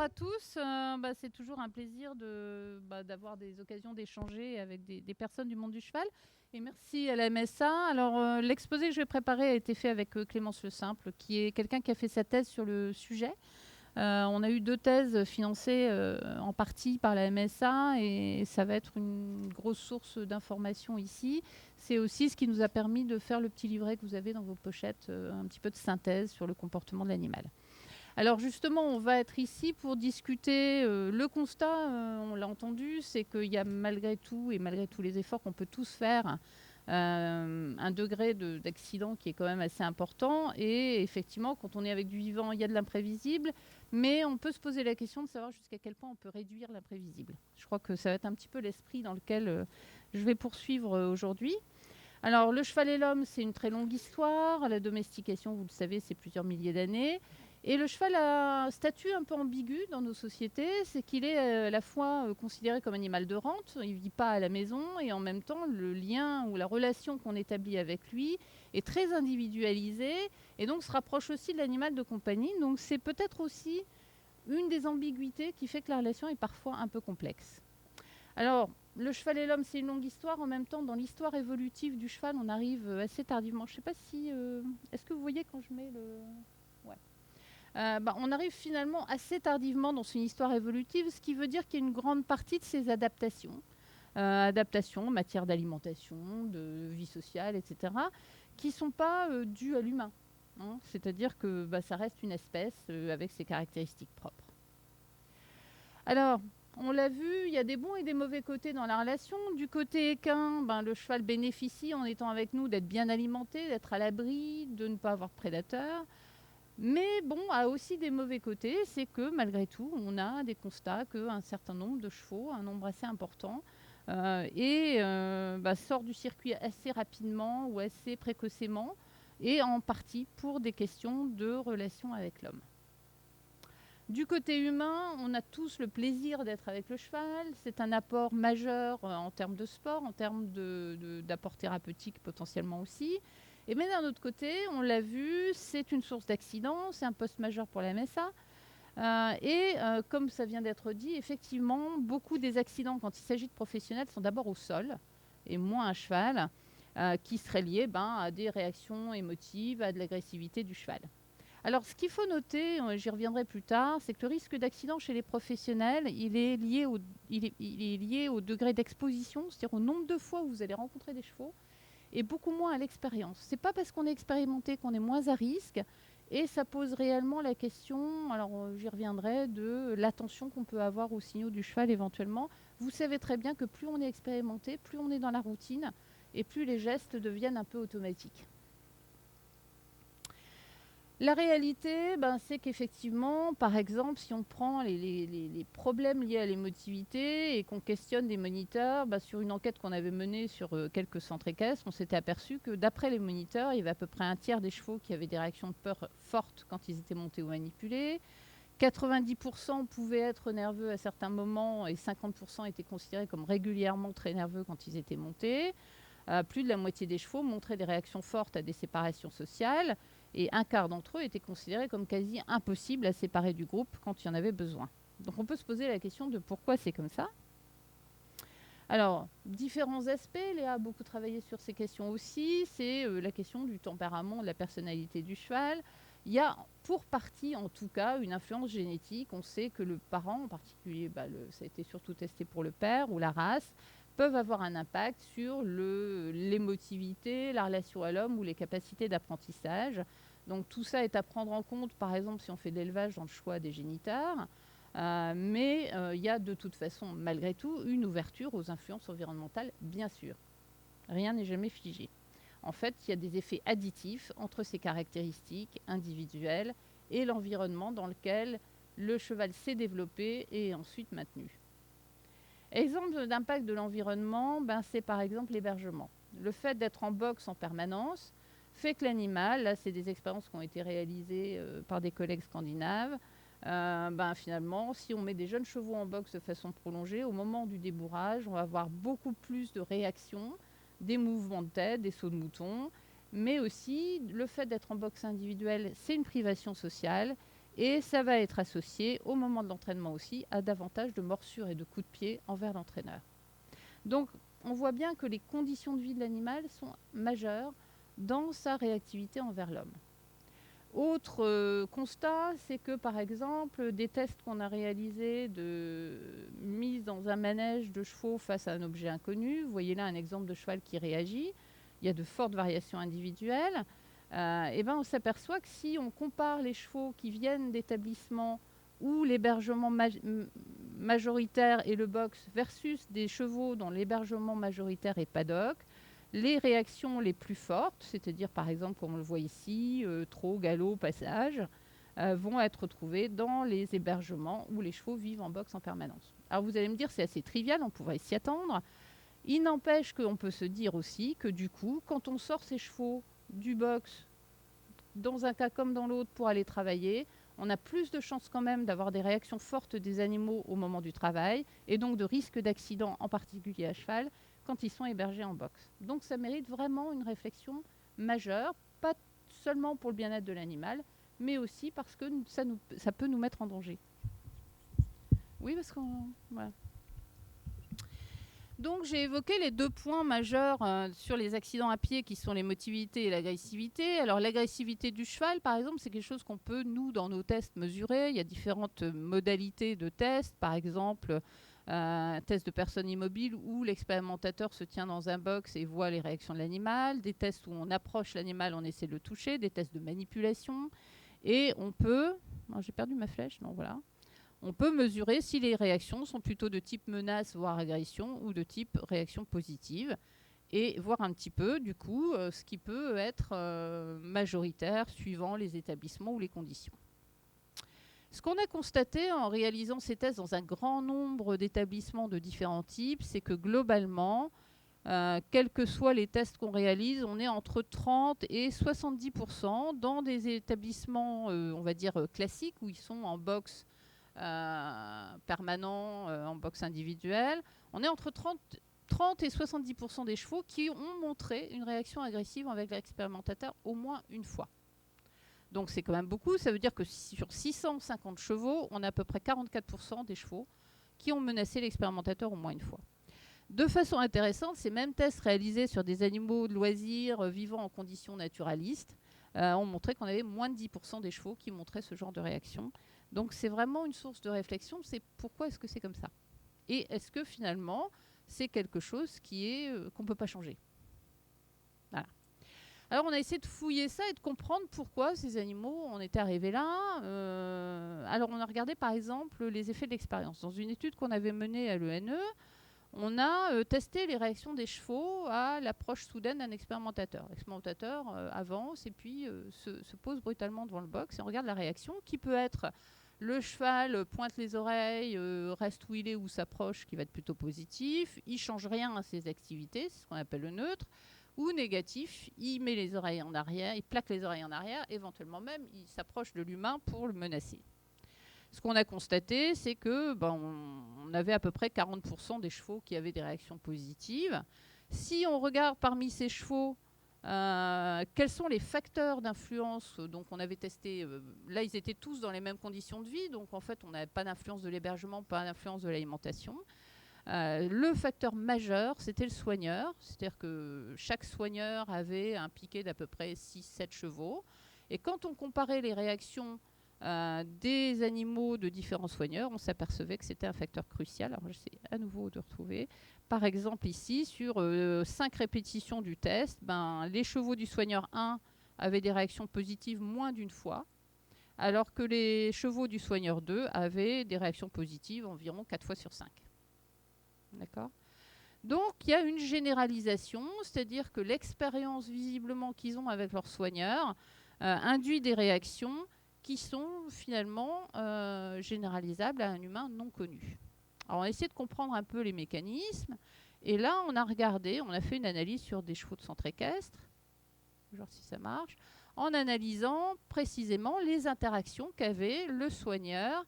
à tous. C'est toujours un plaisir d'avoir des occasions d'échanger avec des personnes du monde du cheval. Et merci à la MSA. Alors, l'exposé que je vais préparer a été fait avec Clémence Le Simple, qui est quelqu'un qui a fait sa thèse sur le sujet. On a eu 2 thèses financées en partie par la MSA et ça va être une grosse source d'informations ici. C'est aussi ce qui nous a permis de faire le petit livret que vous avez dans vos pochettes, un petit peu de synthèse sur le comportement de l'animal. Alors justement, on va être ici pour discuter. Le constat, on l'a entendu, c'est qu'il y a malgré tout et malgré tous les efforts qu'on peut tous faire, un degré d'accident qui est quand même assez important. Et effectivement, quand on est avec du vivant, il y a de l'imprévisible. Mais on peut se poser la question de savoir jusqu'à quel point on peut réduire l'imprévisible. Je crois que ça va être un petit peu l'esprit dans lequel je vais poursuivre aujourd'hui. Alors, le cheval et l'homme, c'est une très longue histoire. La domestication, vous le savez, c'est plusieurs milliers d'années. Et le cheval a un statut un peu ambigu dans nos sociétés, c'est qu'il est à la fois considéré comme animal de rente, il ne vit pas à la maison, et en même temps, le lien ou la relation qu'on établit avec lui est très individualisée, et donc se rapproche aussi de l'animal de compagnie. Donc c'est peut-être aussi une des ambiguïtés qui fait que la relation est parfois un peu complexe. Alors, le cheval et l'homme, c'est une longue histoire. En même temps, dans l'histoire évolutive du cheval, on arrive assez tardivement. Je ne sais pas si... Est-ce que vous voyez quand je mets le... Ouais. On arrive finalement assez tardivement dans une histoire évolutive, ce qui veut dire qu'il y a une grande partie de ces adaptations, adaptations en matière d'alimentation, de vie sociale, etc., qui ne sont pas dues à l'humain. Hein. C'est-à-dire que ça reste une espèce avec ses caractéristiques propres. Alors, on l'a vu, il y a des bons et des mauvais côtés dans la relation. Du côté équin, le cheval bénéficie en étant avec nous d'être bien alimenté, d'être à l'abri, de ne pas avoir de prédateurs. Mais bon, a aussi des mauvais côtés, c'est que malgré tout, on a des constats qu'un certain nombre de chevaux, un nombre assez important, sort du circuit assez rapidement ou assez précocement, et en partie pour des questions de relation avec l'homme. Du côté humain, on a tous le plaisir d'être avec le cheval. C'est un apport majeur en termes de sport, en termes d'apport thérapeutique potentiellement aussi. Mais d'un autre côté, on l'a vu, c'est une source d'accident, c'est un poste majeur pour la MSA. Comme ça vient d'être dit, effectivement, beaucoup des accidents, quand il s'agit de professionnels, sont d'abord au sol et moins à cheval, qui seraient liés à des réactions émotives, à de l'agressivité du cheval. Alors, ce qu'il faut noter, j'y reviendrai plus tard, c'est que le risque d'accident chez les professionnels, il est lié au degré d'exposition, c'est-à-dire au nombre de fois où vous allez rencontrer des chevaux, et beaucoup moins à l'expérience. C'est pas parce qu'on est expérimenté qu'on est moins à risque, et ça pose réellement la question, alors j'y reviendrai, de l'attention qu'on peut avoir aux signaux du cheval éventuellement. Vous savez très bien que plus on est expérimenté, plus on est dans la routine, et plus les gestes deviennent un peu automatiques. La réalité, c'est qu'effectivement, par exemple, si on prend les problèmes liés à l'émotivité et qu'on questionne des moniteurs, sur une enquête qu'on avait menée sur quelques centres équestres, on s'était aperçu que d'après les moniteurs, il y avait à peu près un tiers des chevaux qui avaient des réactions de peur fortes quand ils étaient montés ou manipulés. 90% pouvaient être nerveux à certains moments et 50% étaient considérés comme régulièrement très nerveux quand ils étaient montés. Plus de la moitié des chevaux montraient des réactions fortes à des séparations sociales et un quart d'entre eux étaient considérés comme quasi impossibles à séparer du groupe quand il y en avait besoin. Donc on peut se poser la question de pourquoi c'est comme ça. Alors, différents aspects, Léa a beaucoup travaillé sur ces questions aussi, c'est la question du tempérament, de la personnalité du cheval. Il y a pour partie, en tout cas, une influence génétique. On sait que le parent, en particulier, ça a été surtout testé pour le père ou la race, peuvent avoir un impact sur l'émotivité, la relation à l'homme ou les capacités d'apprentissage. Donc tout ça est à prendre en compte, par exemple, si on fait de l'élevage dans le choix des géniteurs. Mais il y a de toute façon, malgré tout, une ouverture aux influences environnementales, bien sûr. Rien n'est jamais figé. En fait, il y a des effets additifs entre ces caractéristiques individuelles et l'environnement dans lequel le cheval s'est développé et ensuite maintenu. Exemple d'impact de l'environnement, c'est par exemple l'hébergement. Le fait d'être en boxe en permanence fait que l'animal, là c'est des expériences qui ont été réalisées par des collègues scandinaves, finalement, si on met des jeunes chevaux en boxe de façon prolongée, au moment du débourrage, on va avoir beaucoup plus de réactions, des mouvements de tête, des sauts de mouton, mais aussi le fait d'être en boxe individuelle, c'est une privation sociale, Et ça va être associé au moment de l'entraînement aussi à davantage de morsures et de coups de pied envers l'entraîneur. Donc on voit bien que les conditions de vie de l'animal sont majeures dans sa réactivité envers l'homme. Autre constat, c'est que par exemple, des tests qu'on a réalisés de mise dans un manège de chevaux face à un objet inconnu, vous voyez là un exemple de cheval qui réagit, il y a de fortes variations individuelles, et ben on s'aperçoit que si on compare les chevaux qui viennent d'établissements où l'hébergement majoritaire est le box versus des chevaux dont l'hébergement majoritaire est paddock, les réactions les plus fortes, c'est-à-dire par exemple comme on le voit ici, trot, galop, passage, vont être retrouvées dans les hébergements où les chevaux vivent en box en permanence. Alors vous allez me dire c'est assez trivial, on pourrait s'y attendre. Il n'empêche qu'on peut se dire aussi que du coup, quand on sort ces chevaux du box, dans un cas comme dans l'autre, pour aller travailler, on a plus de chances quand même d'avoir des réactions fortes des animaux au moment du travail et donc de risque d'accident, en particulier à cheval, quand ils sont hébergés en box. Donc ça mérite vraiment une réflexion majeure, pas seulement pour le bien-être de l'animal, mais aussi parce que ça peut nous mettre en danger. Oui, parce qu'on... Voilà. Donc j'ai évoqué les deux points majeurs sur les accidents à pied qui sont les mobilités et l'agressivité. Alors l'agressivité du cheval, par exemple, c'est quelque chose qu'on peut, nous, dans nos tests, mesurer. Il y a différentes modalités de tests. Par exemple, un test de personne immobile où l'expérimentateur se tient dans un box et voit les réactions de l'animal. Des tests où on approche l'animal, on essaie de le toucher. Des tests de manipulation. Et on peut... Oh, j'ai perdu ma flèche, non, voilà. On peut mesurer si les réactions sont plutôt de type menace, voire agression, ou de type réaction positive, et voir un petit peu, du coup, ce qui peut être majoritaire suivant les établissements ou les conditions. Ce qu'on a constaté en réalisant ces tests dans un grand nombre d'établissements de différents types, c'est que globalement, quels que soient les tests qu'on réalise, on est entre 30 et 70% dans des établissements, on va dire, classiques, où ils sont en box permanent, en boxe individuelle. On est entre 30 et 70% des chevaux qui ont montré une réaction agressive avec l'expérimentateur au moins une fois. Donc c'est quand même beaucoup. Ça veut dire que sur 650 chevaux, on a à peu près 44% des chevaux qui ont menacé l'expérimentateur au moins une fois. De façon intéressante, ces mêmes tests réalisés sur des animaux de loisirs vivant en conditions naturalistes ont montré qu'on avait moins de 10% des chevaux qui montraient ce genre de réaction. Donc c'est vraiment une source de réflexion, c'est pourquoi est-ce que c'est comme ça? Et est-ce que finalement, c'est quelque chose qu'on ne peut pas changer? Voilà. Alors on a essayé de fouiller ça et de comprendre pourquoi ces animaux en étaient arrivés là. Alors on a regardé par exemple les effets de l'expérience. Dans une étude qu'on avait menée à l'ENE, on a testé les réactions des chevaux à l'approche soudaine d'un expérimentateur. L'expérimentateur avance et puis se pose brutalement devant le box et on regarde la réaction qui peut être le cheval pointe les oreilles, reste où il est ou s'approche, qui va être plutôt positif. Il ne change rien à ses activités, c'est ce qu'on appelle le neutre. Ou négatif, il met les oreilles en arrière, il plaque les oreilles en arrière, éventuellement même, il s'approche de l'humain pour le menacer. Ce qu'on a constaté, c'est que on avait à peu près 40% des chevaux qui avaient des réactions positives. Si on regarde parmi ces chevaux, quels sont les facteurs d'influence? Donc on avait testé, là ils étaient tous dans les mêmes conditions de vie, donc en fait on n'avait pas d'influence de l'hébergement, pas d'influence de l'alimentation. Le facteur majeur, c'était le soigneur, c'est-à-dire que chaque soigneur avait un piquet d'à peu près 6-7 chevaux. Et quand on comparait les réactions des animaux de différents soigneurs, on s'apercevait que c'était un facteur crucial. Alors j'essaie à nouveau de retrouver. Par exemple ici, sur 5 répétitions du test, les chevaux du soigneur 1 avaient des réactions positives moins d'une fois, alors que les chevaux du soigneur 2 avaient des réactions positives environ 4 fois sur 5. D'accord ? Donc il y a une généralisation, c'est-à-dire que l'expérience visiblement qu'ils ont avec leurs soigneurs induit des réactions qui sont finalement généralisables à un humain non connu. Alors on a essayé de comprendre un peu les mécanismes, et là on a regardé, on a fait une analyse sur des chevaux de centre équestre, genre si ça marche, en analysant précisément les interactions qu'avait le soigneur,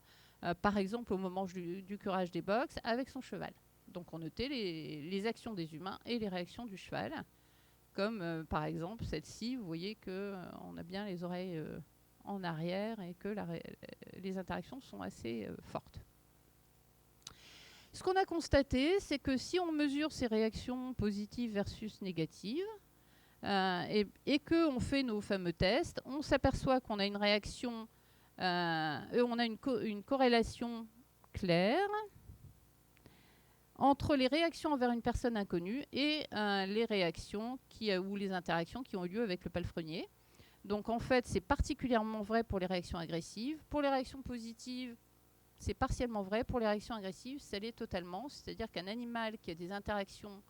par exemple au moment du curage des boxes, avec son cheval. Donc on notait les actions des humains et les réactions du cheval, comme par exemple celle-ci, vous voyez qu'on a bien les oreilles en arrière et que les interactions sont assez fortes. Ce qu'on a constaté, c'est que si on mesure ces réactions positives versus négatives, et qu'on fait nos fameux tests, on s'aperçoit qu'on a une réaction, on a une corrélation claire entre les réactions envers une personne inconnue et les réactions ou les interactions qui ont eu lieu avec le palefrenier. Donc en fait, c'est particulièrement vrai pour les réactions agressives. Pour les réactions positives, c'est partiellement vrai. Pour les réactions agressives, ça l'est totalement. C'est-à-dire qu'un animal qui a des interactions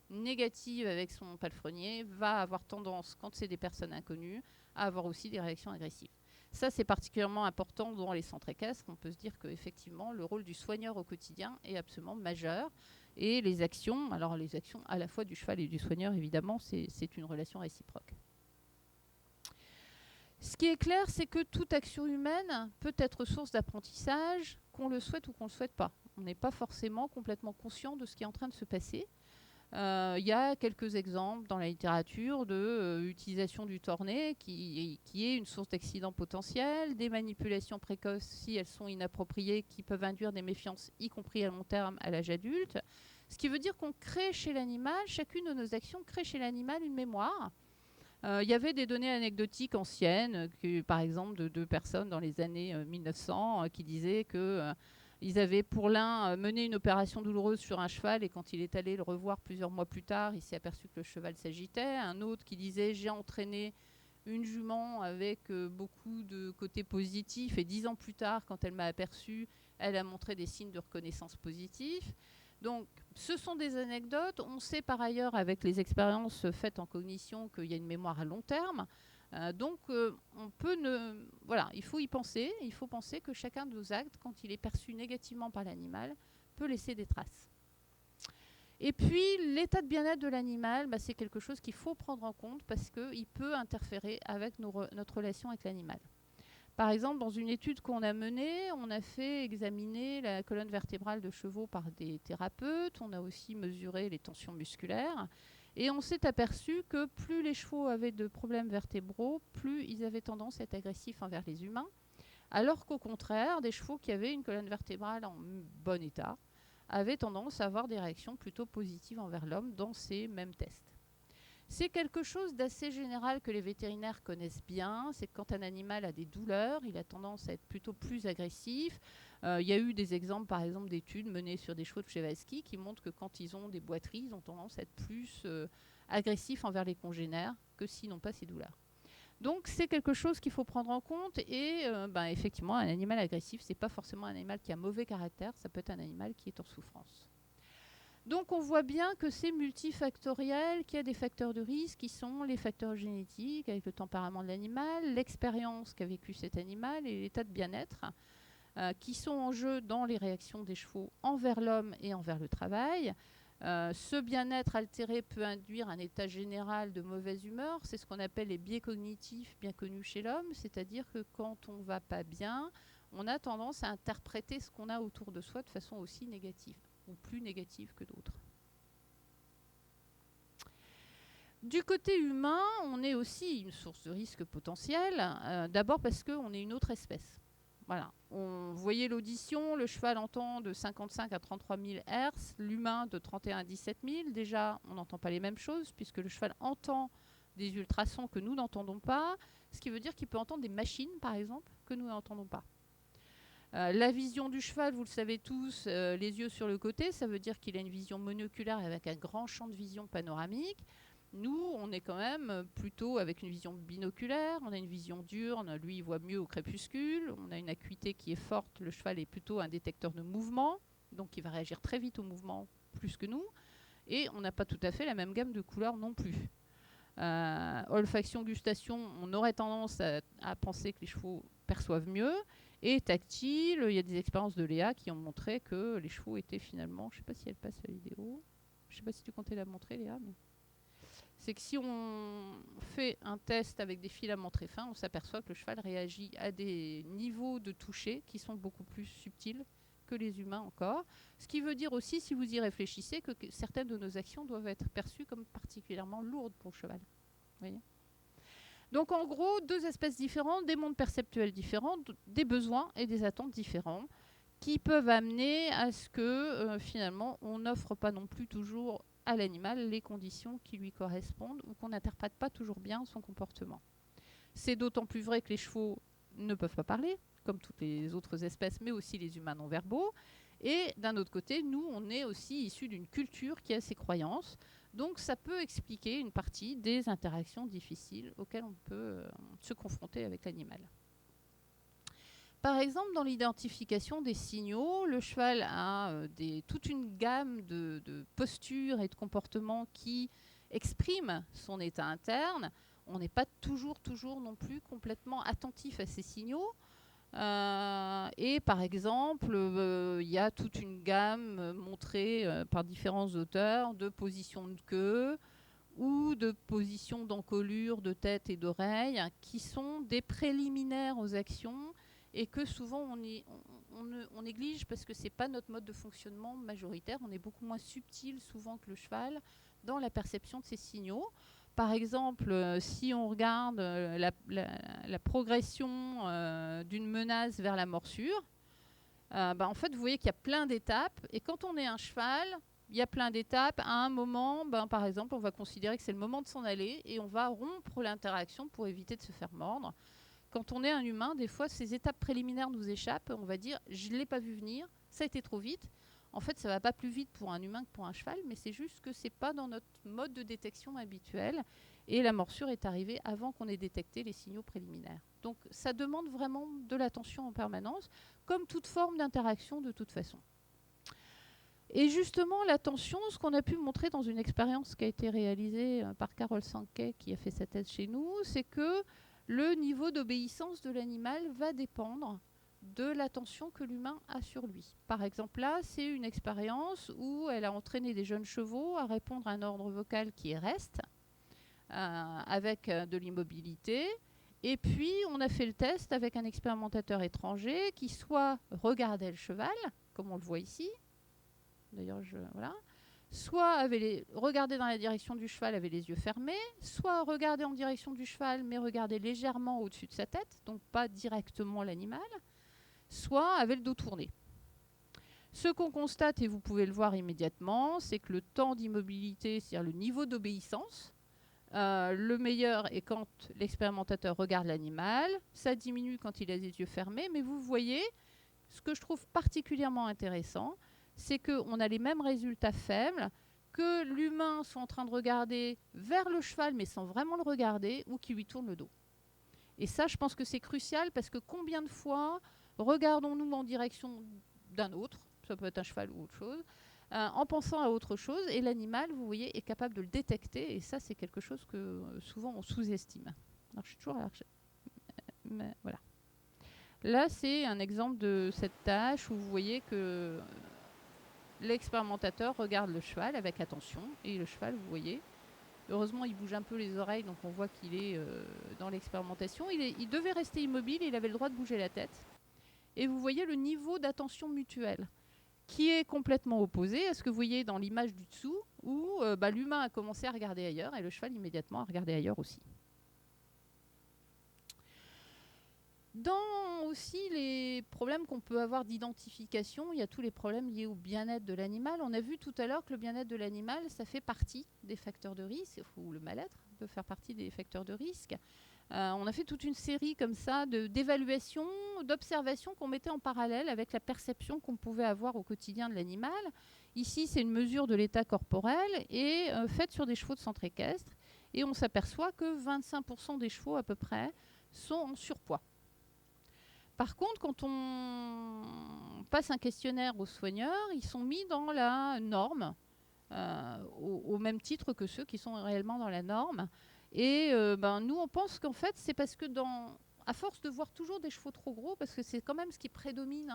négatives avec son palefrenier va avoir tendance, quand c'est des personnes inconnues, à avoir aussi des réactions agressives. Ça, c'est particulièrement important dans les centres équestres. On peut se dire qu'effectivement, le rôle du soigneur au quotidien est absolument majeur. Et les actions, alors les actions à la fois du cheval et du soigneur, évidemment, c'est une relation réciproque. Ce qui est clair, c'est que toute action humaine peut être source d'apprentissage, qu'on le souhaite ou qu'on ne le souhaite pas. On n'est pas forcément complètement conscient de ce qui est en train de se passer. Il y a quelques exemples dans la littérature d'utilisation du torné qui est une source d'accidents potentiels, des manipulations précoces si elles sont inappropriées qui peuvent induire des méfiances, y compris à long terme à l'âge adulte. Ce qui veut dire qu'on crée chez l'animal, chacune de nos actions crée chez l'animal une mémoire. Il y avait des données anecdotiques anciennes, par exemple de 2 personnes dans les années 1900 qui disaient que ils avaient pour l'un mené une opération douloureuse sur un cheval et quand il est allé le revoir plusieurs mois plus tard, il s'est aperçu que le cheval s'agitait. Un autre qui disait j'ai entraîné une jument avec beaucoup de côtés positifs et 10 ans plus tard, quand elle m'a aperçu, elle a montré des signes de reconnaissance positifs. Donc, ce sont des anecdotes. On sait par ailleurs, avec les expériences faites en cognition, qu'il y a une mémoire à long terme. On peut voilà, il faut y penser. Il faut penser que chacun de nos actes, quand il est perçu négativement par l'animal, peut laisser des traces. Et puis, l'état de bien-être de l'animal, c'est quelque chose qu'il faut prendre en compte parce qu'il peut interférer avec notre relation avec l'animal. Par exemple, dans une étude qu'on a menée, on a fait examiner la colonne vertébrale de chevaux par des thérapeutes. On a aussi mesuré les tensions musculaires. Et on s'est aperçu que plus les chevaux avaient de problèmes vertébraux, plus ils avaient tendance à être agressifs envers les humains. Alors qu'au contraire, des chevaux qui avaient une colonne vertébrale en bon état avaient tendance à avoir des réactions plutôt positives envers l'homme dans ces mêmes tests. C'est quelque chose d'assez général que les vétérinaires connaissent bien. C'est que quand un animal a des douleurs, il a tendance à être plutôt plus agressif. Il y a eu des exemples, par exemple, d'études menées sur des chevaux de Przewalski qui montrent que quand ils ont des boiteries, ils ont tendance à être plus agressifs envers les congénères que s'ils n'ont pas ces douleurs. Donc c'est quelque chose qu'il faut prendre en compte et effectivement, un animal agressif, ce n'est pas forcément un animal qui a mauvais caractère, ça peut être un animal qui est en souffrance. Donc on voit bien que c'est multifactoriel, qu'il y a des facteurs de risque qui sont les facteurs génétiques avec le tempérament de l'animal, l'expérience qu'a vécu cet animal et l'état de bien-être qui sont en jeu dans les réactions des chevaux envers l'homme et envers le travail. Ce bien-être altéré peut induire un état général de mauvaise humeur. C'est ce qu'on appelle les biais cognitifs bien connus chez l'homme, c'est-à-dire que quand on ne va pas bien, on a tendance à interpréter ce qu'on a autour de soi de façon aussi négative ou plus négative que d'autres. Du côté humain, on est aussi une source de risque potentiel, d'abord parce qu'on est une autre espèce. Voilà. Vous voyez l'audition, le cheval entend de 55 à 33 000 Hz, l'humain de 31 à 17 000. Déjà, on n'entend pas les mêmes choses puisque le cheval entend des ultrasons que nous n'entendons pas, ce qui veut dire qu'il peut entendre des machines, par exemple, que nous n'entendons pas. La vision du cheval, vous le savez tous, les yeux sur le côté, ça veut dire qu'il a une vision monoculaire avec un grand champ de vision panoramique. Nous, on est quand même plutôt avec une vision binoculaire, on a une vision diurne, lui il voit mieux au crépuscule, on a une acuité qui est forte, le cheval est plutôt un détecteur de mouvement, donc il va réagir très vite au mouvement plus que nous, et on n'a pas tout à fait la même gamme de couleurs non plus. Olfaction, gustation, on aurait tendance à penser que les chevaux perçoivent mieux, et tactile, il y a des expériences de Léa qui ont montré que les chevaux étaient finalement, je ne sais pas si elle passe la vidéo, je ne sais pas si tu comptais la montrer Léa, mais c'est que si on fait un test avec des filaments très fins, on s'aperçoit que le cheval réagit à des niveaux de toucher qui sont beaucoup plus subtils que les humains encore. Ce qui veut dire aussi, si vous y réfléchissez, que certaines de nos actions doivent être perçues comme particulièrement lourdes pour le cheval. Vous voyez ? Donc en gros, deux espèces différentes, des mondes perceptuels différents, des besoins et des attentes différents, qui peuvent amener à ce que finalement on n'offre pas non plus toujours à l'animal les conditions qui lui correspondent ou qu'on n'interprète pas toujours bien son comportement. C'est d'autant plus vrai que les chevaux ne peuvent pas parler, comme toutes les autres espèces, mais aussi les humains non verbaux. Et d'un autre côté, nous, on est aussi issus d'une culture qui a ses croyances. Donc ça peut expliquer une partie des interactions difficiles auxquelles on peut se confronter avec l'animal. Par exemple, dans l'identification des signaux, le cheval a toute une gamme de postures et de comportements qui expriment son état interne. On n'est pas toujours non plus complètement attentif à ces signaux. Et par exemple, il y a toute une gamme montrée par différents auteurs de positions de queue ou de positions d'encolure de tête et d'oreille qui sont des préliminaires aux actions et que souvent on néglige parce que ce n'est pas notre mode de fonctionnement majoritaire. On est beaucoup moins subtil souvent que le cheval dans la perception de ces signaux. Par exemple, si on regarde la progression d'une menace vers la morsure, en fait, vous voyez qu'il y a plein d'étapes. Et quand on est un cheval, il y a plein d'étapes. À un moment, par exemple, on va considérer que c'est le moment de s'en aller et on va rompre l'interaction pour éviter de se faire mordre. Quand on est un humain, des fois, ces étapes préliminaires nous échappent. On va dire, je ne l'ai pas vu venir, ça a été trop vite. En fait, ça ne va pas plus vite pour un humain que pour un cheval, mais c'est juste que ce n'est pas dans notre mode de détection habituel. Et la morsure est arrivée avant qu'on ait détecté les signaux préliminaires. Donc ça demande vraiment de l'attention en permanence, comme toute forme d'interaction de toute façon. Et justement, l'attention, ce qu'on a pu montrer dans une expérience qui a été réalisée par Carole Sankey, qui a fait sa thèse chez nous, c'est que le niveau d'obéissance de l'animal va dépendre de l'attention que l'humain a sur lui. Par exemple, là, c'est une expérience où elle a entraîné des jeunes chevaux à répondre à un ordre vocal qui est reste, avec de l'immobilité. Et puis, on a fait le test avec un expérimentateur étranger qui soit regardait le cheval, comme on le voit ici, d'ailleurs, voilà, soit regardait dans la direction du cheval avec les yeux fermés, soit regardait en direction du cheval, mais regardait légèrement au-dessus de sa tête, donc pas directement l'animal, soit avait le dos tourné. Ce qu'on constate, et vous pouvez le voir immédiatement, c'est que le temps d'immobilité, c'est-à-dire le niveau d'obéissance, le meilleur est quand l'expérimentateur regarde l'animal, ça diminue quand il a les yeux fermés, mais vous voyez, ce que je trouve particulièrement intéressant, c'est qu'on a les mêmes résultats faibles que l'humain soit en train de regarder vers le cheval, mais sans vraiment le regarder, ou qui lui tourne le dos. Et ça, je pense que c'est crucial, parce que combien de fois regardons-nous en direction d'un autre, ça peut être un cheval ou autre chose, en pensant à autre chose, et l'animal, vous voyez, est capable de le détecter, et ça, c'est quelque chose que souvent on sous-estime. Alors, je suis toujours à la recherche. Mais voilà. Là, c'est un exemple de cette tâche où vous voyez que l'expérimentateur regarde le cheval avec attention, et le cheval, vous voyez, heureusement, il bouge un peu les oreilles, donc on voit qu'il est dans l'expérimentation. Il devait rester immobile, et il avait le droit de bouger la tête. Et vous voyez le niveau d'attention mutuelle, qui est complètement opposé à ce que vous voyez dans l'image du dessous, où l'humain a commencé à regarder ailleurs, et le cheval immédiatement a regardé ailleurs aussi. Dans aussi les problèmes qu'on peut avoir d'identification, il y a tous les problèmes liés au bien-être de l'animal. On a vu tout à l'heure que le bien-être de l'animal, ça fait partie des facteurs de risque, ou le mal-être peut faire partie des facteurs de risque. On a fait toute une série comme ça d'évaluations, d'observations qu'on mettait en parallèle avec la perception qu'on pouvait avoir au quotidien de l'animal. Ici, c'est une mesure de l'état corporel et faite sur des chevaux de centre équestre. Et on s'aperçoit que 25% des chevaux à peu près sont en surpoids. Par contre, quand on passe un questionnaire aux soigneurs, ils sont mis dans la norme, au même titre que ceux qui sont réellement dans la norme. Et nous, on pense qu'en fait, c'est parce que à force de voir toujours des chevaux trop gros, parce que c'est quand même ce qui prédomine,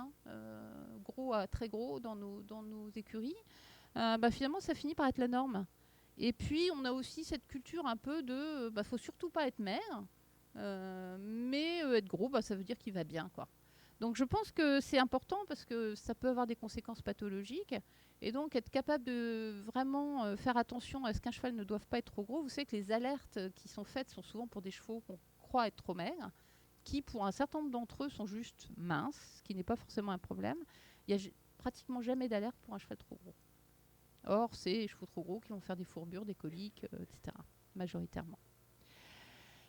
gros à très gros dans nos écuries, finalement, ça finit par être la norme. Et puis, on a aussi cette culture un peu de faut surtout pas être maigre. Mais être gros, ça veut dire qu'il va bien, quoi. Donc je pense que c'est important parce que ça peut avoir des conséquences pathologiques. Et donc être capable de vraiment faire attention à ce qu'un cheval ne doive pas être trop gros. Vous savez que les alertes qui sont faites sont souvent pour des chevaux qu'on croit être trop maigres, qui pour un certain nombre d'entre eux sont juste minces, ce qui n'est pas forcément un problème. Il n'y a pratiquement jamais d'alerte pour un cheval trop gros. Or, c'est les chevaux trop gros qui vont faire des fourbures, des coliques, etc. majoritairement.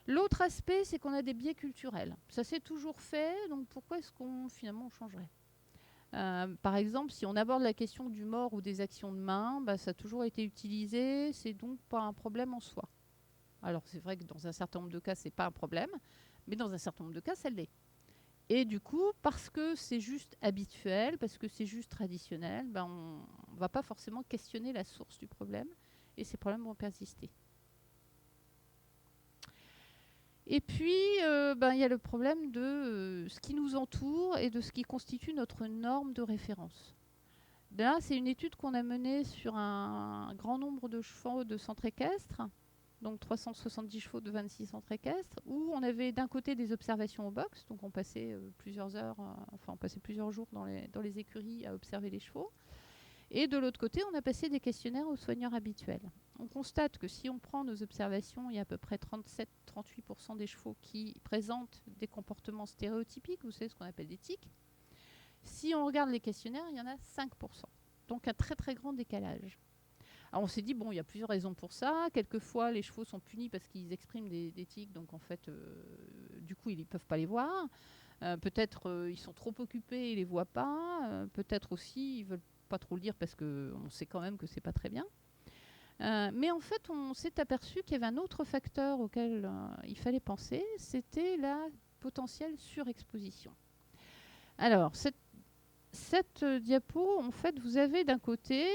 L'autre aspect, c'est qu'on a des biais culturels. Ça s'est toujours fait, donc pourquoi est-ce qu'on finalement on changerait ? Par exemple, si on aborde la question du mort ou des actions de main, bah, ça a toujours été utilisé, c'est donc pas un problème en soi. Alors c'est vrai que dans un certain nombre de cas, c'est pas un problème, mais dans un certain nombre de cas, ça l'est. Et du coup, parce que c'est juste habituel, parce que c'est juste traditionnel, ben on ne va pas forcément questionner la source du problème, et ces problèmes vont persister. Et puis, il y a le problème de ce qui nous entoure et de ce qui constitue notre norme de référence. Là, c'est une étude qu'on a menée sur un grand nombre de chevaux de centres équestres, donc 370 chevaux de 26 centres équestres, où on avait d'un côté des observations au box, donc on passait plusieurs heures, on passait plusieurs jours dans les écuries à observer les chevaux. Et de l'autre côté, on a passé des questionnaires aux soigneurs habituels. On constate que si on prend nos observations, il y a à peu près 37-38% des chevaux qui présentent des comportements stéréotypiques, vous savez ce qu'on appelle des tics. Si on regarde les questionnaires, il y en a 5%. Donc un très très grand décalage. Alors on s'est dit, bon, il y a plusieurs raisons pour ça. Quelquefois, les chevaux sont punis parce qu'ils expriment des tics, donc en fait, du coup, ils ne peuvent pas les voir. Peut-être ils sont trop occupés et ils ne les voient pas. Peut-être aussi, ils ne veulent pas trop le dire parce qu'on sait quand même que c'est pas très bien. Mais en fait, on s'est aperçu qu'il y avait un autre facteur auquel il fallait penser, c'était la potentielle surexposition. Alors, cette diapo, en fait, vous avez d'un côté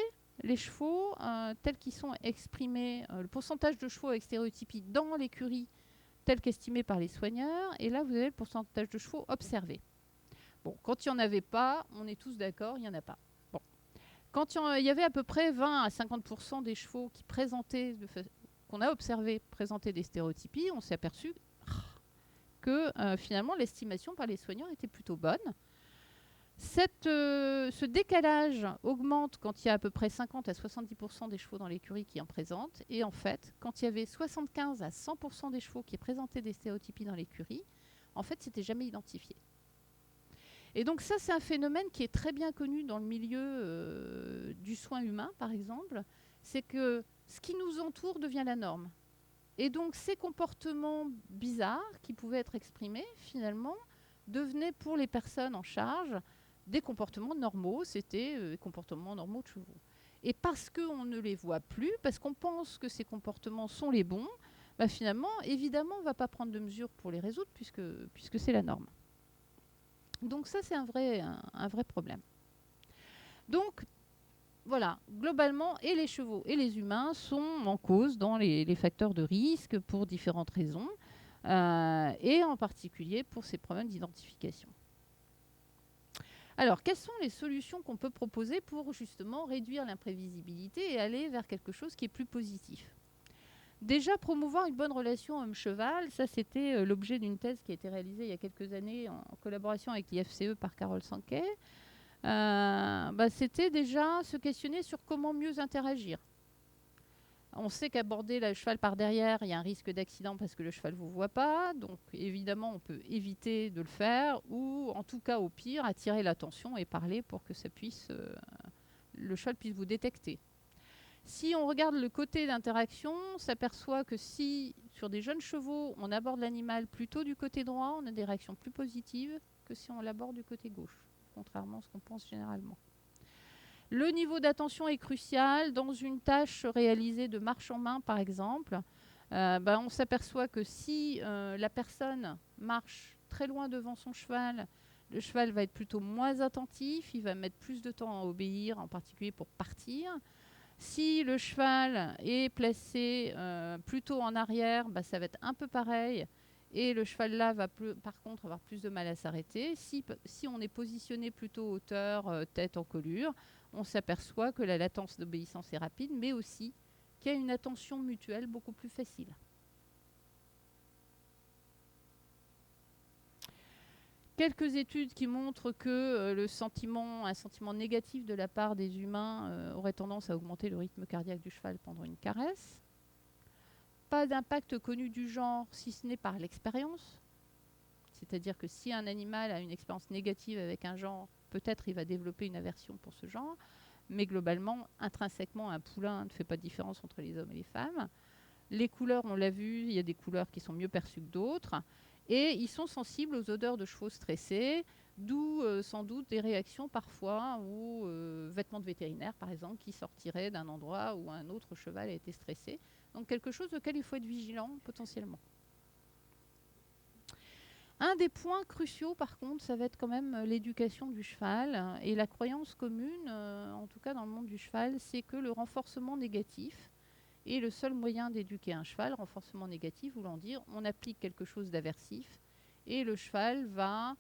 les chevaux tels qu'ils sont exprimés, le pourcentage de chevaux avec stéréotypie dans l'écurie tel qu'estimé par les soigneurs, et là, vous avez le pourcentage de chevaux observés. Bon, quand il n'y en avait pas, on est tous d'accord, il n'y en a pas. Quand il y avait à peu près 20 à 50% des chevaux qui présentaient, qu'on a observé présenter des stéréotypies, on s'est aperçu que finalement l'estimation par les soignants était plutôt bonne. Ce décalage augmente quand il y a à peu près 50 à 70% des chevaux dans l'écurie qui en présentent. Et en fait, quand il y avait 75 à 100% des chevaux qui présentaient des stéréotypies dans l'écurie, en fait, c'était jamais identifié. Et donc ça, c'est un phénomène qui est très bien connu dans le milieu du soin humain, par exemple. C'est que ce qui nous entoure devient la norme. Et donc ces comportements bizarres qui pouvaient être exprimés, finalement, devenaient pour les personnes en charge des comportements normaux. C'était des comportements normaux de chevaux. Et parce qu'on ne les voit plus, parce qu'on pense que ces comportements sont les bons, bah finalement, évidemment, on ne va pas prendre de mesures pour les résoudre puisque c'est la norme. Donc ça, c'est un vrai problème. Donc, voilà, globalement, et les chevaux et les humains sont en cause dans les facteurs de risque pour différentes raisons, et en particulier pour ces problèmes d'identification. Alors, quelles sont les solutions qu'on peut proposer pour justement réduire l'imprévisibilité et aller vers quelque chose qui est plus positif ? Déjà, promouvoir une bonne relation homme-cheval, ça c'était l'objet d'une thèse qui a été réalisée il y a quelques années en collaboration avec l'IFCE par Carole Sankey. C'était déjà se questionner sur comment mieux interagir. On sait qu'aborder le cheval par derrière, il y a un risque d'accident parce que le cheval ne vous voit pas. Donc évidemment, on peut éviter de le faire ou en tout cas, au pire, attirer l'attention et parler pour que le cheval puisse vous détecter. Si on regarde le côté d'interaction, on s'aperçoit que si, sur des jeunes chevaux, on aborde l'animal plutôt du côté droit, on a des réactions plus positives que si on l'aborde du côté gauche, contrairement à ce qu'on pense généralement. Le niveau d'attention est crucial. Dans une tâche réalisée de marche en main, par exemple, on s'aperçoit que si la personne marche très loin devant son cheval, le cheval va être plutôt moins attentif, il va mettre plus de temps à obéir, en particulier pour partir. Si le cheval est placé plutôt en arrière, ça va être un peu pareil. Et le cheval là va par contre avoir plus de mal à s'arrêter. Si on est positionné plutôt hauteur, tête en colure, on s'aperçoit que la latence d'obéissance est rapide, mais aussi qu'il y a une attention mutuelle beaucoup plus facile. Quelques études qui montrent que un sentiment négatif de la part des humains aurait tendance à augmenter le rythme cardiaque du cheval pendant une caresse. Pas d'impact connu du genre, si ce n'est par l'expérience. C'est-à-dire que si un animal a une expérience négative avec un genre, peut-être il va développer une aversion pour ce genre. Mais globalement, intrinsèquement, un poulain ne fait pas de différence entre les hommes et les femmes. Les couleurs, on l'a vu, il y a des couleurs qui sont mieux perçues que d'autres. Et ils sont sensibles aux odeurs de chevaux stressés, d'où sans doute des réactions parfois aux vêtements de vétérinaire, par exemple, qui sortiraient d'un endroit où un autre cheval a été stressé. Donc quelque chose auquel il faut être vigilant potentiellement. Un des points cruciaux, par contre, ça va être quand même l'éducation du cheval. Et la croyance commune, en tout cas dans le monde du cheval, c'est que le renforcement négatif est le seul moyen d'éduquer un cheval. Renforcement négatif voulant dire on applique quelque chose d'aversif et le cheval va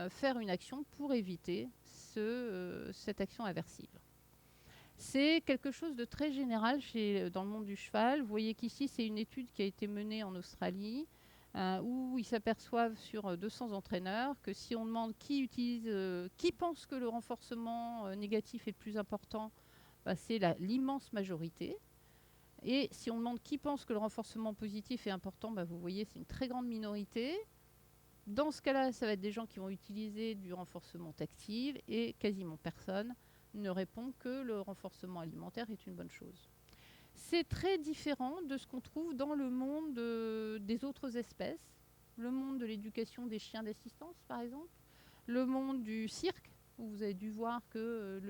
faire une action pour éviter cette action aversive. C'est quelque chose de très général dans le monde du cheval. Vous voyez qu'ici, c'est une étude qui a été menée en Australie où ils s'aperçoivent sur 200 entraîneurs que si on demande qui pense que le renforcement négatif est le plus important, bah, c'est l'immense majorité. Et si on demande qui pense que le renforcement positif est important, bah vous voyez, c'est une très grande minorité. Dans ce cas-là, ça va être des gens qui vont utiliser du renforcement tactile et quasiment personne ne répond que le renforcement alimentaire est une bonne chose. C'est très différent de ce qu'on trouve dans le monde des autres espèces, le monde de l'éducation des chiens d'assistance par exemple, le monde du cirque, où vous avez dû voir que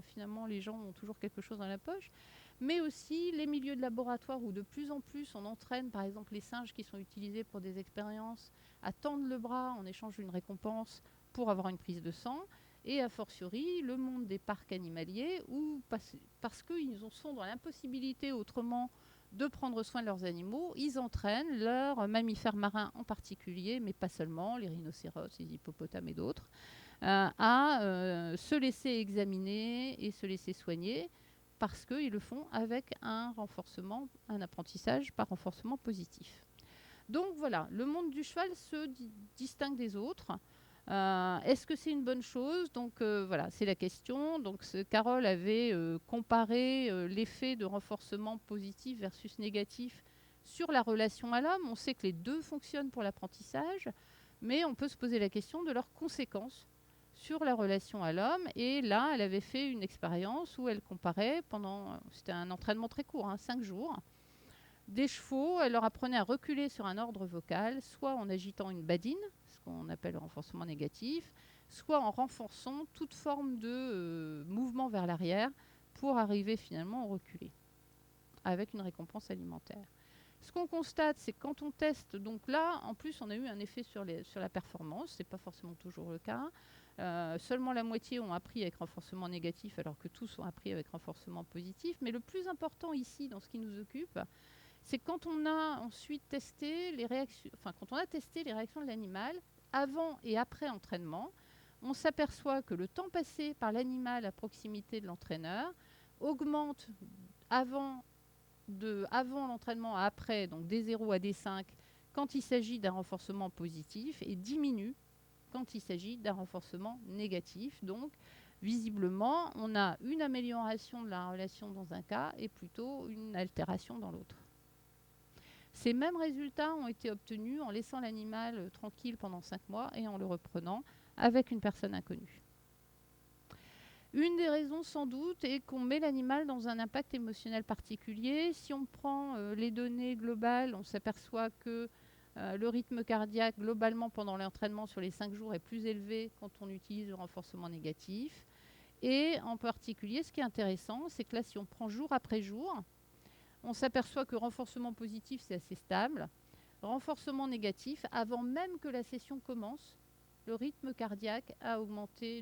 finalement les gens ont toujours quelque chose dans la poche, mais aussi les milieux de laboratoire où de plus en plus on entraîne par exemple les singes qui sont utilisés pour des expériences à tendre le bras en échange d'une récompense pour avoir une prise de sang, et a fortiori le monde des parcs animaliers où parce qu'ils sont dans l'impossibilité autrement de prendre soin de leurs animaux, ils entraînent leurs mammifères marins en particulier, mais pas seulement, les rhinocéros, les hippopotames et d'autres, à se laisser examiner et se laisser soigner parce qu'ils le font avec un apprentissage par renforcement positif. Donc voilà, le monde du cheval se distingue des autres. Est-ce que c'est une bonne chose? Donc voilà, c'est la question. Donc Carole avait comparé l'effet de renforcement positif versus négatif sur la relation à l'homme. On sait que les deux fonctionnent pour l'apprentissage, mais on peut se poser la question de leurs conséquences sur la relation à l'homme. Et là, elle avait fait une expérience où elle comparait c'était un entraînement très court, 5 jours, des chevaux. Elle leur apprenait à reculer sur un ordre vocal, soit en agitant une badine, ce qu'on appelle le renforcement négatif, soit en renforçant toute forme de mouvement vers l'arrière pour arriver finalement au reculé, avec une récompense alimentaire. Ce qu'on constate, c'est que quand on teste, donc là, en plus, on a eu un effet sur la performance, ce n'est pas forcément toujours le cas. Seulement la moitié ont appris avec renforcement négatif, alors que tous ont appris avec renforcement positif. Mais le plus important ici, dans ce qui nous occupe, c'est quand on a ensuite testé les réactions, quand on a testé les réactions de l'animal avant et après entraînement, on s'aperçoit que le temps passé par l'animal à proximité de l'entraîneur augmente avant l'entraînement à après, donc D0 à D5, quand il s'agit d'un renforcement positif, et diminue quand il s'agit d'un renforcement négatif. Donc, visiblement, on a une amélioration de la relation dans un cas et plutôt une altération dans l'autre. Ces mêmes résultats ont été obtenus en laissant l'animal tranquille pendant 5 mois et en le reprenant avec une personne inconnue. Une des raisons sans doute est qu'on met l'animal dans un impact émotionnel particulier. Si on prend les données globales, on s'aperçoit que le rythme cardiaque globalement pendant l'entraînement sur les 5 jours est plus élevé quand on utilise le renforcement négatif. Et en particulier, ce qui est intéressant, c'est que là, si on prend jour après jour, on s'aperçoit que renforcement positif, c'est assez stable. Renforcement négatif, avant même que la session commence, le rythme cardiaque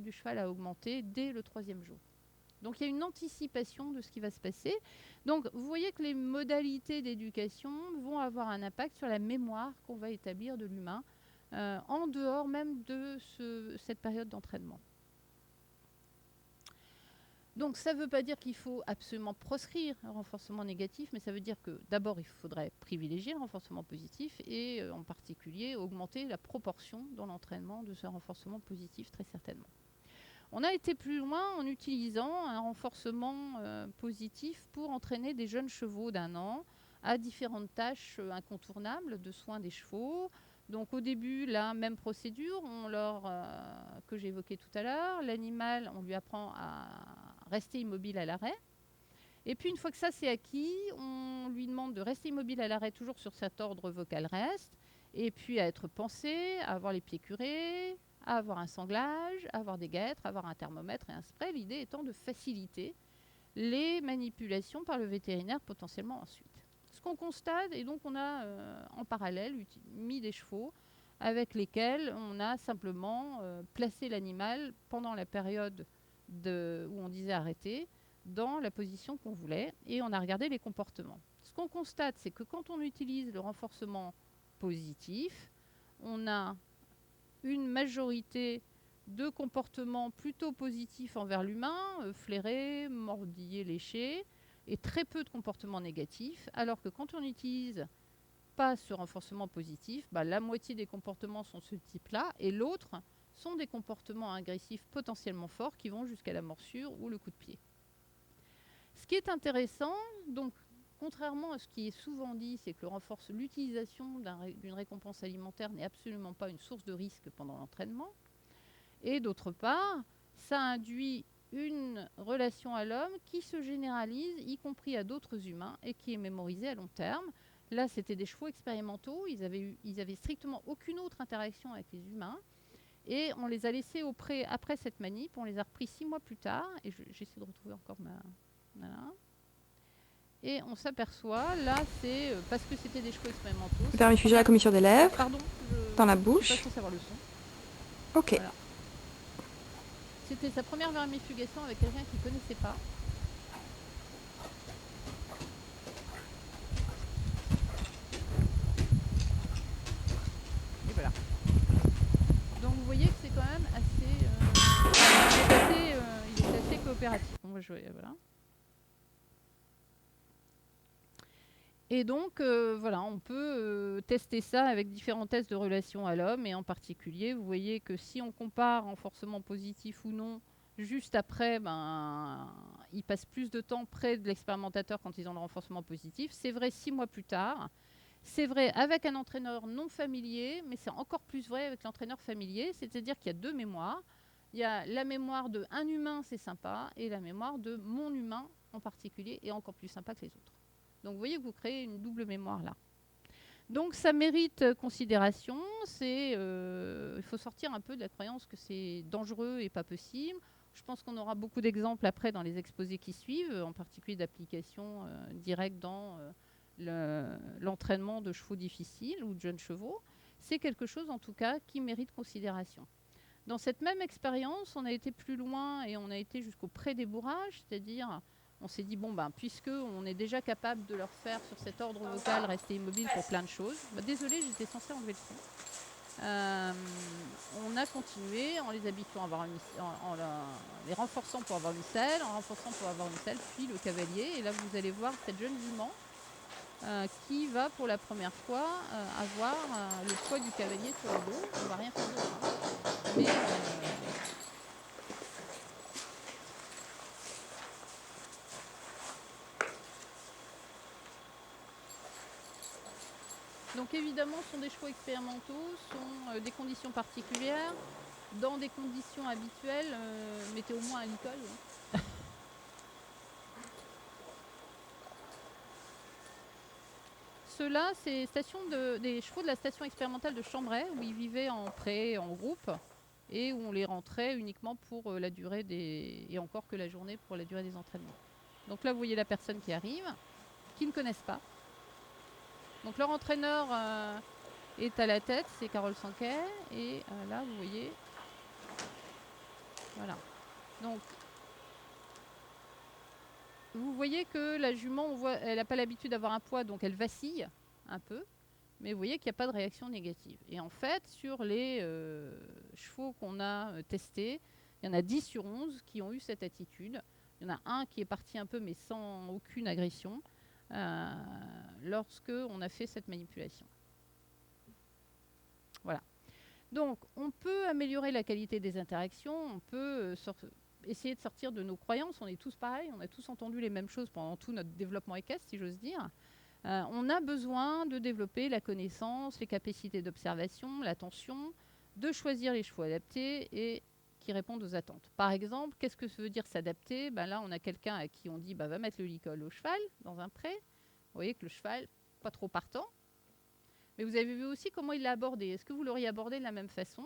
du cheval a augmenté dès le 3e jour. Donc il y a une anticipation de ce qui va se passer. Donc vous voyez que les modalités d'éducation vont avoir un impact sur la mémoire qu'on va établir de l'humain, en dehors même de cette période d'entraînement. Donc ça ne veut pas dire qu'il faut absolument proscrire un renforcement négatif, mais ça veut dire que d'abord il faudrait privilégier le renforcement positif et en particulier augmenter la proportion dans l'entraînement de ce renforcement positif très certainement. On a été plus loin en utilisant un renforcement positif pour entraîner des jeunes chevaux d'1 an à différentes tâches incontournables de soins des chevaux. Donc au début, la même procédure que j'ai évoquée tout à l'heure. L'animal, on lui apprend à rester immobile à l'arrêt. Et puis une fois que ça c'est acquis, on lui demande de rester immobile à l'arrêt toujours sur cet ordre vocal reste, et puis à être pensé, à avoir les pieds curés, à avoir un sanglage, à avoir des guêtres, à avoir un thermomètre et un spray. L'idée étant de faciliter les manipulations par le vétérinaire potentiellement ensuite. Ce qu'on constate, et donc on a en parallèle mis des chevaux avec lesquels on a simplement placé l'animal pendant la période où on disait arrêter, dans la position qu'on voulait, et on a regardé les comportements. Ce qu'on constate, c'est que quand on utilise le renforcement positif, on a une majorité de comportements plutôt positifs envers l'humain, flairer, mordiller, lécher, et très peu de comportements négatifs, alors que quand on n'utilise pas ce renforcement positif, la moitié des comportements sont ce type-là, et l'autre sont des comportements agressifs potentiellement forts qui vont jusqu'à la morsure ou le coup de pied. Ce qui est intéressant, donc, contrairement à ce qui est souvent dit, c'est que l'utilisation d'une récompense alimentaire n'est absolument pas une source de risque pendant l'entraînement. Et d'autre part, ça induit une relation à l'homme qui se généralise, y compris à d'autres humains, et qui est mémorisée à long terme. Là, c'était des chevaux expérimentaux, ils avaient strictement aucune autre interaction avec les humains. Et on les a laissés après cette manip, on les a repris 6 mois plus tard, et j'essaie de retrouver encore ma... Voilà. Et on s'aperçoit, là, c'est parce que c'était des chevaux expérimentaux. Vermifuger la commissure des lèvres, dans la bouche. Je suis pas censée avoir le son. Ok. Voilà. C'était sa première vermifugation avec quelqu'un qui ne connaissait pas. Et voilà. Donc vous voyez que c'est quand même il est assez coopératif. On va jouer, voilà. Et donc, voilà, on peut tester ça avec différents tests de relation à l'homme. Et en particulier, vous voyez que si on compare renforcement positif ou non, juste après, ils passent plus de temps près de l'expérimentateur quand ils ont le renforcement positif. C'est vrai 6 mois plus tard. C'est vrai avec un entraîneur non familier, mais c'est encore plus vrai avec l'entraîneur familier. C'est-à-dire qu'il y a 2 mémoires. Il y a la mémoire de un humain, c'est sympa, et la mémoire de mon humain en particulier est encore plus sympa que les autres. Donc vous voyez que vous créez une double mémoire là. Donc ça mérite considération. Il faut sortir un peu de la croyance que c'est dangereux et pas possible. Je pense qu'on aura beaucoup d'exemples après dans les exposés qui suivent, en particulier d'applications directes dans l'entraînement de chevaux difficiles ou de jeunes chevaux. C'est quelque chose en tout cas qui mérite considération. Dans cette même expérience, on a été plus loin et on a été jusqu'au pré-débourrage, c'est-à-dire on s'est dit, puisque on est déjà capable de leur faire sur cet ordre vocal rester immobile pour plein de choses. Désolée, j'étais censée enlever le son. On a continué en les habituant à avoir les renforçant pour avoir une selle, en renforçant pour avoir une selle, puis le cavalier. Et là, vous allez voir cette jeune jument qui va pour la première fois avoir le poids du cavalier sur le dos. On ne va rien faire d'autre. Mais donc évidemment, ce sont des chevaux expérimentaux, sont des conditions particulières. Dans des conditions habituelles, mettez au moins un licol. Hein. Ceux-là, c'est des chevaux de la station expérimentale de Chambray, où ils vivaient en pré, en groupe, et où on les rentrait uniquement pour la durée et encore que la journée pour la durée des entraînements. Donc là, vous voyez la personne qui arrive, qui ne connaissent pas. Donc leur entraîneur est à la tête, c'est Carole Sanquet, et là, vous voyez, voilà. Donc, vous voyez que la jument, elle n'a pas l'habitude d'avoir un poids, donc elle vacille un peu. Mais vous voyez qu'il n'y a pas de réaction négative. Et en fait, sur les chevaux qu'on a testés, il y en a 10 sur 11 qui ont eu cette attitude. Il y en a un qui est parti un peu mais sans aucune agression lorsque on a fait cette manipulation. Voilà. Donc, on peut améliorer la qualité des interactions, on peut essayer de sortir de nos croyances. On est tous pareils, on a tous entendu les mêmes choses pendant tout notre développement équestre, si j'ose dire. On a besoin de développer la connaissance, les capacités d'observation, l'attention, de choisir les chevaux adaptés et qui répondent aux attentes. Par exemple, qu'est-ce que ça veut dire s'adapter? Là, on a quelqu'un à qui on dit va mettre le licol au cheval dans un pré. Vous voyez que le cheval, pas trop partant. Mais vous avez vu aussi comment il l'a abordé. Est-ce que vous l'auriez abordé de la même façon?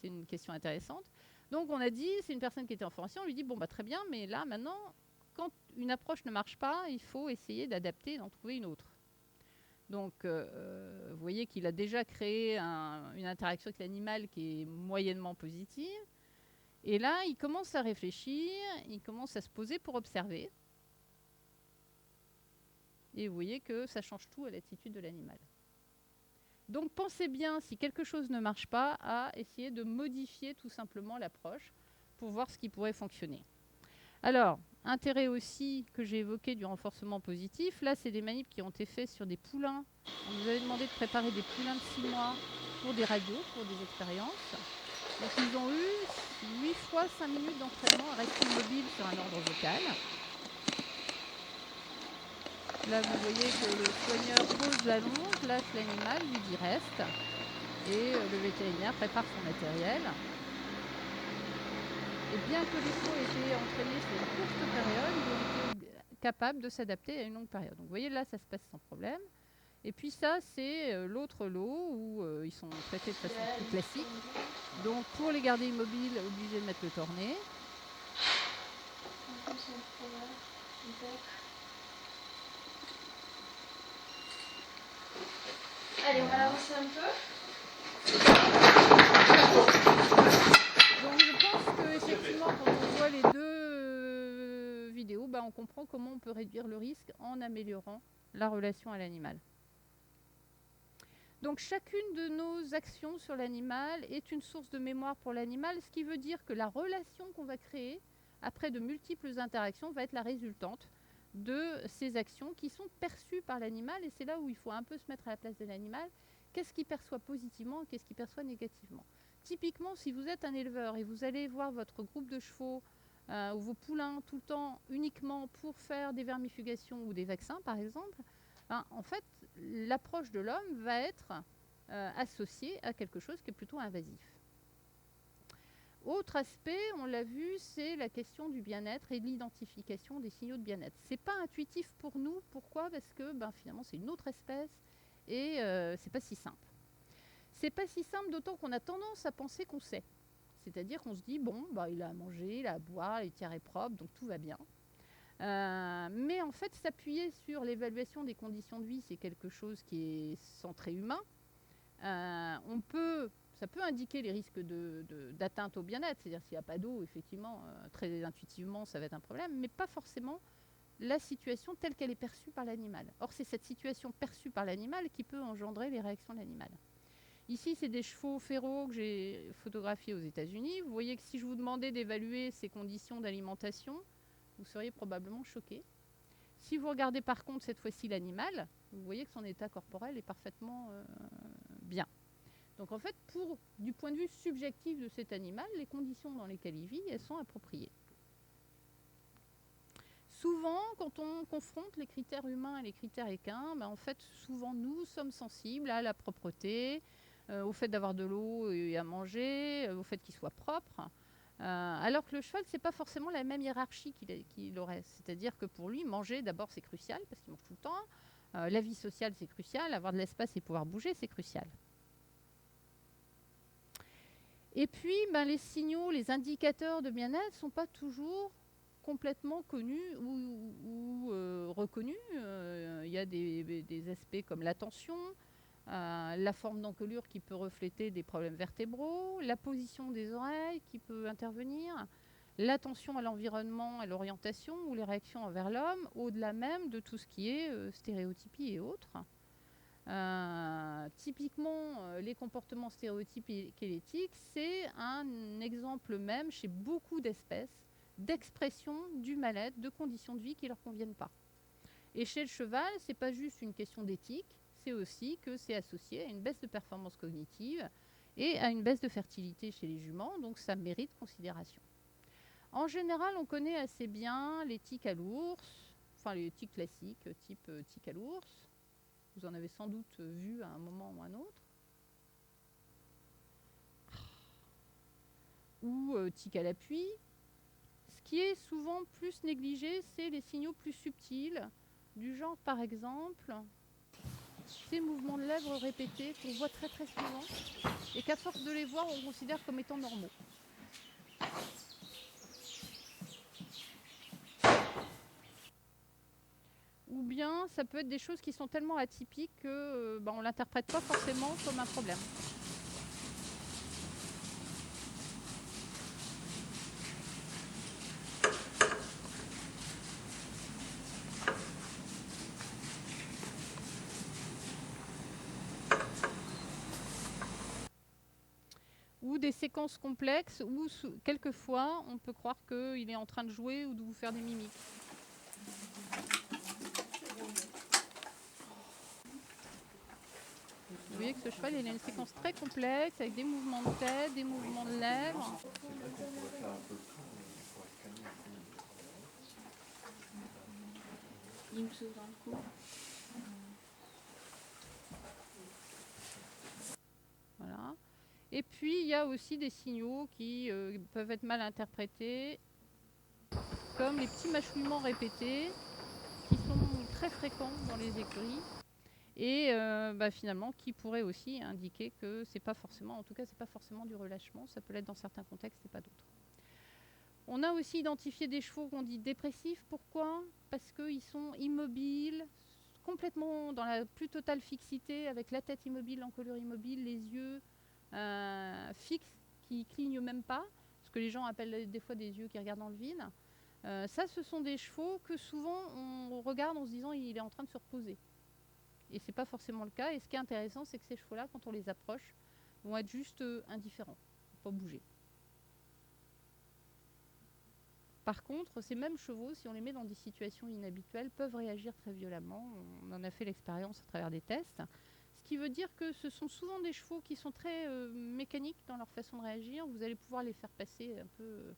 C'est une question intéressante. Donc, on a dit, c'est une personne qui était en formation, on lui dit, très bien, mais là, maintenant, quand une approche ne marche pas, il faut essayer d'adapter et d'en trouver une autre. Donc, vous voyez qu'il a déjà créé une interaction avec l'animal qui est moyennement positive. Et là, il commence à réfléchir, il commence à se poser pour observer. Et vous voyez que ça change tout à l'attitude de l'animal. Donc, pensez bien, si quelque chose ne marche pas, à essayer de modifier tout simplement l'approche pour voir ce qui pourrait fonctionner. Alors, intérêt aussi que j'ai évoqué du renforcement positif, là, c'est des manips qui ont été faits sur des poulains. On nous avait demandé de préparer des poulains de 6 mois pour des radios, pour des expériences. Donc, ils ont eu 8 fois 5 minutes d'entraînement à rester immobile sur un ordre vocal. Là, vous voyez que le soigneur pose la longe, lâche l'animal, lui dit reste. Et le vétérinaire prépare son matériel. Et bien que les chevaux aient été entraînés sur une courte période, ils ont été capables de s'adapter à une longue période. Donc vous voyez, là, ça se passe sans problème. Et puis ça, c'est l'autre lot où ils sont traités de façon plus classique. Donc pour les garder immobiles, obligés de mettre le tornet. Allez, on va l'avancer un peu. Donc je pense qu'effectivement, quand on voit les deux vidéos, on comprend comment on peut réduire le risque en améliorant la relation à l'animal. Donc chacune de nos actions sur l'animal est une source de mémoire pour l'animal, ce qui veut dire que la relation qu'on va créer après de multiples interactions va être la résultante de ces actions qui sont perçues par l'animal. Et c'est là où il faut un peu se mettre à la place de l'animal. Qu'est-ce qu'il perçoit positivement et qu'est-ce qu'il perçoit négativement? Typiquement, si vous êtes un éleveur et vous allez voir votre groupe de chevaux ou vos poulains tout le temps uniquement pour faire des vermifugations ou des vaccins, par exemple, en fait, l'approche de l'homme va être associée à quelque chose qui est plutôt invasif. Autre aspect, on l'a vu, c'est la question du bien-être et de l'identification des signaux de bien-être. Ce n'est pas intuitif pour nous. Pourquoi? Parce que finalement, c'est une autre espèce et ce n'est pas si simple. C'est pas si simple, d'autant qu'on a tendance à penser qu'on sait. C'est-à-dire qu'on se dit, il a à manger, il a à boire, les tiers est propre, donc tout va bien. Mais en fait, s'appuyer sur l'évaluation des conditions de vie, c'est quelque chose qui est centré humain. Ça peut indiquer les risques d'atteinte au bien-être. C'est-à-dire s'il n'y a pas d'eau, effectivement, très intuitivement, ça va être un problème, mais pas forcément la situation telle qu'elle est perçue par l'animal. Or, c'est cette situation perçue par l'animal qui peut engendrer les réactions de l'animal. Ici, c'est des chevaux férots que j'ai photographiés aux États-Unis. Vous voyez que si je vous demandais d'évaluer ces conditions d'alimentation, vous seriez probablement choqué. Si vous regardez par contre cette fois-ci l'animal, vous voyez que son état corporel est parfaitement bien. Donc en fait, du point de vue subjectif de cet animal, les conditions dans lesquelles il vit, elles sont appropriées. Souvent, quand on confronte les critères humains et les critères équins, en fait, souvent nous sommes sensibles à la propreté, au fait d'avoir de l'eau et à manger, au fait qu'il soit propre. Alors que le cheval, ce n'est pas forcément la même hiérarchie qu'il aurait. C'est-à-dire que pour lui, manger, d'abord, c'est crucial, parce qu'il mange tout le temps. La vie sociale, c'est crucial. Avoir de l'espace et pouvoir bouger, c'est crucial. Et puis, les signaux, les indicateurs de bien-être ne sont pas toujours complètement connus ou reconnus. Il y a des aspects comme l'attention, la forme d'encolure qui peut refléter des problèmes vertébraux, la position des oreilles qui peut intervenir, l'attention à l'environnement, à l'orientation ou les réactions envers l'homme, au-delà même de tout ce qui est stéréotypie et autres. Typiquement, les comportements stéréotypiques et l'éthique, c'est un exemple même chez beaucoup d'espèces d'expression du mal-être, de conditions de vie qui ne leur conviennent pas. Et chez le cheval, ce n'est pas juste une question d'éthique, c'est aussi que c'est associé à une baisse de performance cognitive et à une baisse de fertilité chez les juments, donc ça mérite considération. En général, on connaît assez bien les tiques à l'ours, enfin les tiques classiques, type tique à l'ours. Vous en avez sans doute vu à un moment ou à un autre. Ou tique à l'appui. Ce qui est souvent plus négligé, c'est les signaux plus subtils, du genre par exemple ces mouvements de lèvres répétés qu'on voit très très souvent et qu'à force de les voir, on considère comme étant normaux. Ou bien ça peut être des choses qui sont tellement atypiques qu'on ne l'interprète pas forcément comme un problème. Ou des séquences complexes où quelquefois on peut croire qu'il est en train de jouer ou de vous faire des mimiques. Vous voyez que ce cheval il a une séquence très complexe avec des mouvements de tête, des mouvements de lèvres. Il me sauve dans le cou. Voilà. Et puis il y a aussi des signaux qui peuvent être mal interprétés, comme les petits mâchouillements répétés qui sont très fréquents dans les écuries et finalement qui pourraient aussi indiquer que c'est pas forcément, en tout cas c'est pas forcément du relâchement, ça peut l'être dans certains contextes et pas d'autres. On a aussi identifié des chevaux qu'on dit dépressifs. Pourquoi ? Parce qu'ils sont immobiles, complètement dans la plus totale fixité, avec la tête immobile, l'encolure immobile, les yeux fixes, qui clignent même pas, ce que les gens appellent des fois des yeux qui regardent dans le vide. Ça, ce sont des chevaux que souvent on regarde en se disant il est en train de se reposer. Et c'est pas forcément le cas. Et ce qui est intéressant, c'est que ces chevaux-là, quand on les approche, vont être juste indifférents, pas bouger. Par contre, ces mêmes chevaux, si on les met dans des situations inhabituelles, peuvent réagir très violemment. On en a fait l'expérience à travers des tests. Ce qui veut dire que ce sont souvent des chevaux qui sont très mécaniques dans leur façon de réagir. Vous allez pouvoir les faire passer un peu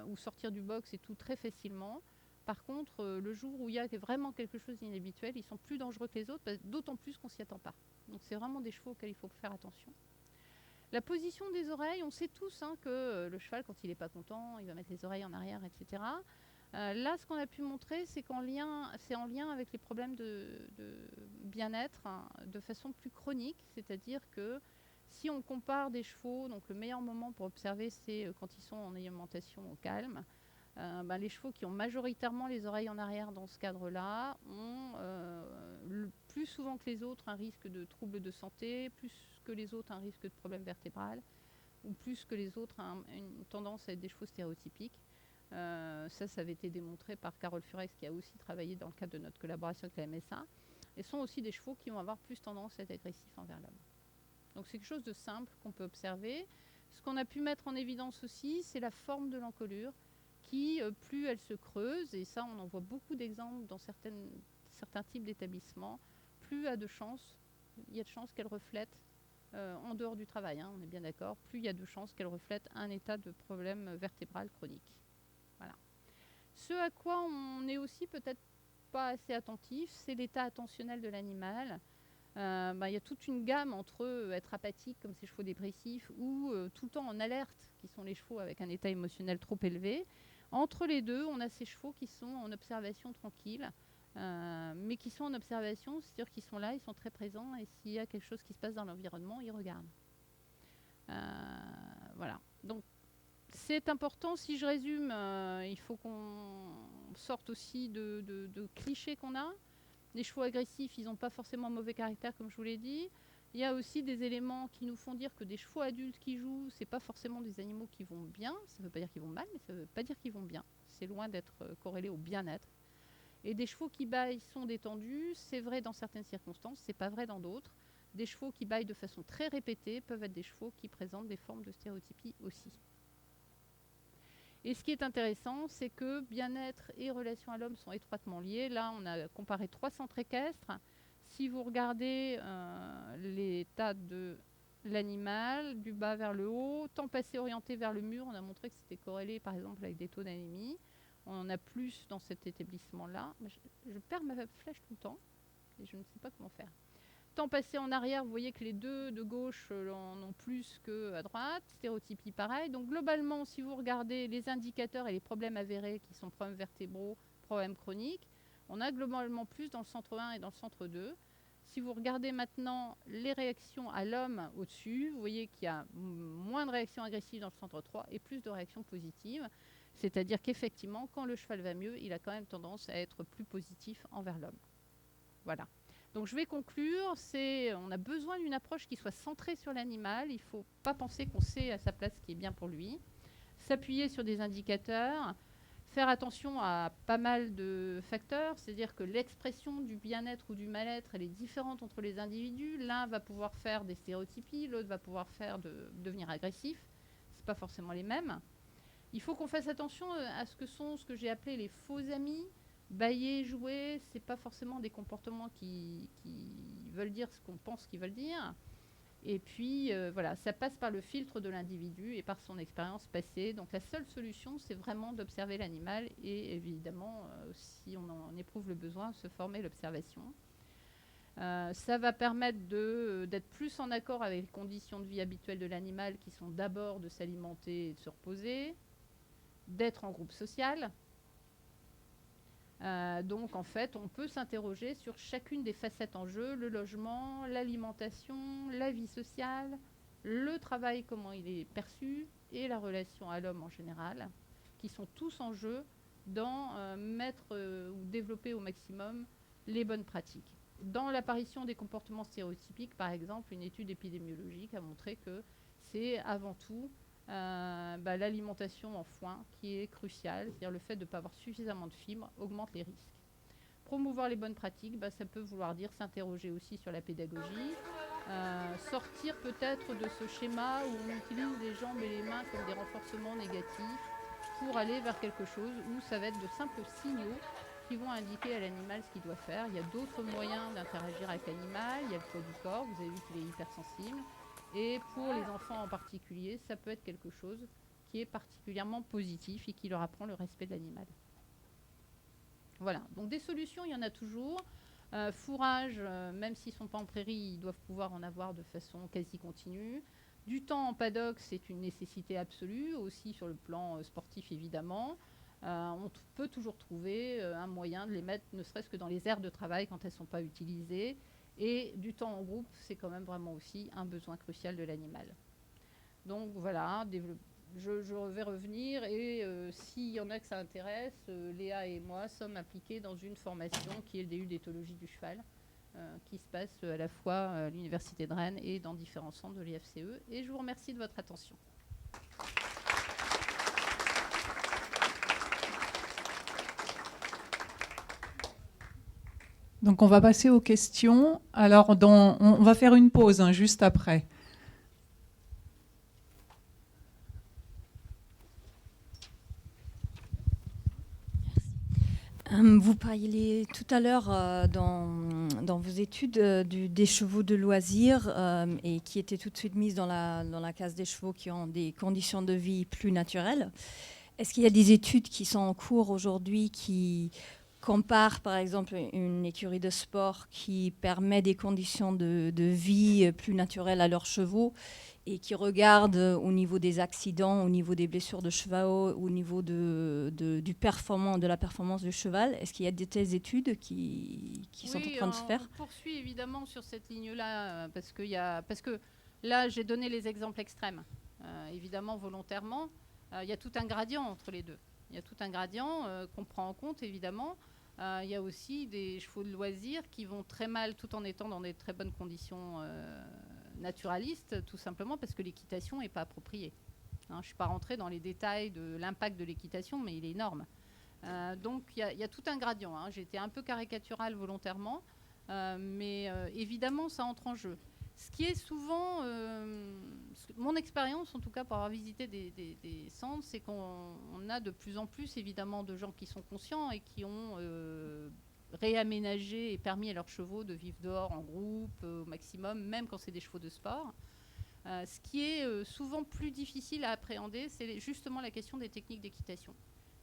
ou sortir du box et tout très facilement. Par contre, le jour où il y a vraiment quelque chose d'inhabituel, ils sont plus dangereux que les autres, d'autant plus qu'on ne s'y attend pas. Donc c'est vraiment des chevaux auxquels il faut faire attention. La position des oreilles, on sait tous que le cheval, quand il n'est pas content, il va mettre les oreilles en arrière, etc. Là, ce qu'on a pu montrer, c'est c'est en lien avec les problèmes de bien-être de façon plus chronique. C'est-à-dire que si on compare des chevaux, donc le meilleur moment pour observer, c'est quand ils sont en alimentation au calme. Les chevaux qui ont majoritairement les oreilles en arrière dans ce cadre-là ont plus souvent que les autres un risque de troubles de santé, plus que les autres un risque de problème vertébral, ou plus que les autres une tendance à être des chevaux stéréotypiques. Ça avait été démontré par Carole Furex, qui a aussi travaillé dans le cadre de notre collaboration avec la MSA. Et sont aussi des chevaux qui vont avoir plus tendance à être agressifs envers l'homme. Donc c'est quelque chose de simple qu'on peut observer. Ce qu'on a pu mettre en évidence aussi, c'est la forme de l'encolure, qui, plus elle se creuse, et ça on en voit beaucoup d'exemples dans certains types d'établissements, plus il y a de chances qu'elle reflète, en dehors du travail, on est bien d'accord, plus il y a de chances qu'elle reflète un état de problème vertébral chronique. Voilà. Ce à quoi on n'est aussi peut-être pas assez attentif, c'est l'état attentionnel de l'animal. Il y a toute une gamme entre être apathique comme ces chevaux dépressifs ou tout le temps en alerte, qui sont les chevaux avec un état émotionnel trop élevé. Entre les deux, on a ces chevaux qui sont en observation tranquille, mais qui sont en observation, c'est-à-dire qu'ils sont là, ils sont très présents, et s'il y a quelque chose qui se passe dans l'environnement, ils regardent. Voilà. Donc, c'est important. Si je résume, il faut qu'on sorte aussi de clichés qu'on a. Les chevaux agressifs, ils n'ont pas forcément mauvais caractère, comme je vous l'ai dit. Il y a aussi des éléments qui nous font dire que des chevaux adultes qui jouent, c'est pas forcément des animaux qui vont bien. Ça ne veut pas dire qu'ils vont mal, mais ça ne veut pas dire qu'ils vont bien. C'est loin d'être corrélé au bien-être. Et des chevaux qui bâillent sont détendus, c'est vrai dans certaines circonstances, c'est pas vrai dans d'autres. Des chevaux qui bâillent de façon très répétée peuvent être des chevaux qui présentent des formes de stéréotypie aussi. Et ce qui est intéressant, c'est que bien-être et relation à l'homme sont étroitement liés. Là, on a comparé 3 centres équestres. Si vous regardez l'état de l'animal, du bas vers le haut, temps passé orienté vers le mur, on a montré que c'était corrélé par exemple avec des taux d'anémie. On en a plus dans cet établissement-là. Je perds ma flèche tout le temps et je ne sais pas comment faire. Temps passé en arrière, vous voyez que les deux de gauche en ont plus qu'à droite. Stéréotypie pareil. Donc globalement, si vous regardez les indicateurs et les problèmes avérés qui sont problèmes vertébraux, problèmes chroniques, on a globalement plus dans le centre 1 et dans le centre 2. Si vous regardez maintenant les réactions à l'homme au-dessus, vous voyez qu'il y a moins de réactions agressives dans le centre 3 et plus de réactions positives. C'est-à-dire qu'effectivement, quand le cheval va mieux, il a quand même tendance à être plus positif envers l'homme. Voilà. Donc je vais conclure, on a besoin d'une approche qui soit centrée sur l'animal. Il ne faut pas penser qu'on sait à sa place ce qui est bien pour lui. S'appuyer sur des indicateurs, faire attention à pas mal de facteurs, c'est-à-dire que l'expression du bien-être ou du mal-être, elle est différente entre les individus. L'un va pouvoir faire des stéréotypies, l'autre va pouvoir faire devenir agressif. Ce n'est pas forcément les mêmes. Il faut qu'on fasse attention à ce que j'ai appelé les faux amis. Bailler, jouer, ce n'est pas forcément des comportements qui veulent dire ce qu'on pense qu'ils veulent dire. Et puis, voilà, ça passe par le filtre de l'individu et par son expérience passée. Donc, la seule solution, c'est vraiment d'observer l'animal et évidemment, si on en éprouve le besoin, se former l'observation. Ça va permettre d'être plus en accord avec les conditions de vie habituelles de l'animal qui sont d'abord de s'alimenter et de se reposer, d'être en groupe social. Donc en fait, on peut s'interroger sur chacune des facettes en jeu, le logement, l'alimentation, la vie sociale, le travail, comment il est perçu, et la relation à l'homme en général, qui sont tous en jeu dans mettre ou développer au maximum les bonnes pratiques. Dans l'apparition des comportements stéréotypiques, par exemple, une étude épidémiologique a montré que c'est avant tout l'alimentation en foin qui est cruciale, c'est-à-dire le fait de ne pas avoir suffisamment de fibres augmente les risques. Promouvoir les bonnes pratiques, ça peut vouloir dire s'interroger aussi sur la pédagogie, sortir peut-être de ce schéma où on utilise les jambes et les mains comme des renforcements négatifs pour aller vers quelque chose où ça va être de simples signaux qui vont indiquer à l'animal ce qu'il doit faire. Il y a d'autres moyens d'interagir avec l'animal, il y a le poids du corps, vous avez vu qu'il est hypersensible. Et pour les enfants en particulier, ça peut être quelque chose qui est particulièrement positif et qui leur apprend le respect de l'animal. Voilà, donc des solutions, il y en a toujours. Fourrage, même s'ils ne sont pas en prairie, ils doivent pouvoir en avoir de façon quasi continue. Du temps en paddock, c'est une nécessité absolue, aussi sur le plan sportif évidemment. On peut toujours trouver un moyen de les mettre, ne serait-ce que dans les aires de travail quand elles ne sont pas utilisées. Et du temps en groupe, c'est quand même vraiment aussi un besoin crucial de l'animal. Donc voilà, je vais revenir et s'il y en a que ça intéresse, Léa et moi sommes impliqués dans une formation qui est le DU d'éthologie du cheval, qui se passe à la fois à l'Université de Rennes et dans différents centres de l'IFCE. Et je vous remercie de votre attention. Donc on va passer aux questions. Alors on va faire une pause juste après. Vous parliez tout à l'heure dans vos études des chevaux de loisirs et qui étaient tout de suite mises dans la case des chevaux qui ont des conditions de vie plus naturelles. Est-ce qu'il y a des études qui sont en cours aujourd'hui qui comparent par exemple une écurie de sport qui permet des conditions de vie plus naturelles à leurs chevaux et qui regardent au niveau des accidents, au niveau des blessures de chevaux, au niveau de la performance du cheval? Est-ce qu'il y a des telles études qui sont en train de se faire? On poursuit évidemment sur cette ligne-là parce que là, j'ai donné les exemples extrêmes, évidemment volontairement. Il y a tout un gradient entre les deux. Il y a tout un gradient qu'on prend en compte, évidemment. Il y a aussi des chevaux de loisirs qui vont très mal tout en étant dans des très bonnes conditions naturalistes, tout simplement parce que l'équitation n'est pas appropriée. Je ne suis pas rentrée dans les détails de l'impact de l'équitation, mais il est énorme. Donc il y a tout un gradient. J'ai été un peu caricaturale volontairement, mais évidemment, ça entre en jeu. Ce qui est souvent, mon expérience en tout cas pour avoir visité des centres, c'est qu'on a de plus en plus évidemment de gens qui sont conscients et qui ont réaménagé et permis à leurs chevaux de vivre dehors en groupe au maximum, même quand c'est des chevaux de sport. Ce qui est souvent plus difficile à appréhender, c'est justement la question des techniques d'équitation,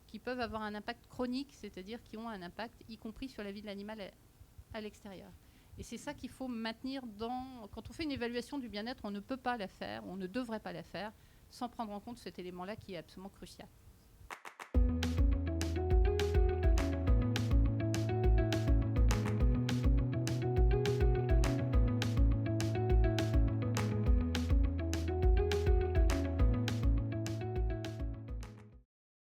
qui peuvent avoir un impact chronique, c'est-à-dire qui ont un impact y compris sur la vie de l'animal à l'extérieur. Et c'est ça qu'il faut maintenir quand on fait une évaluation du bien-être, on ne peut pas la faire, on ne devrait pas la faire sans prendre en compte cet élément-là qui est absolument crucial.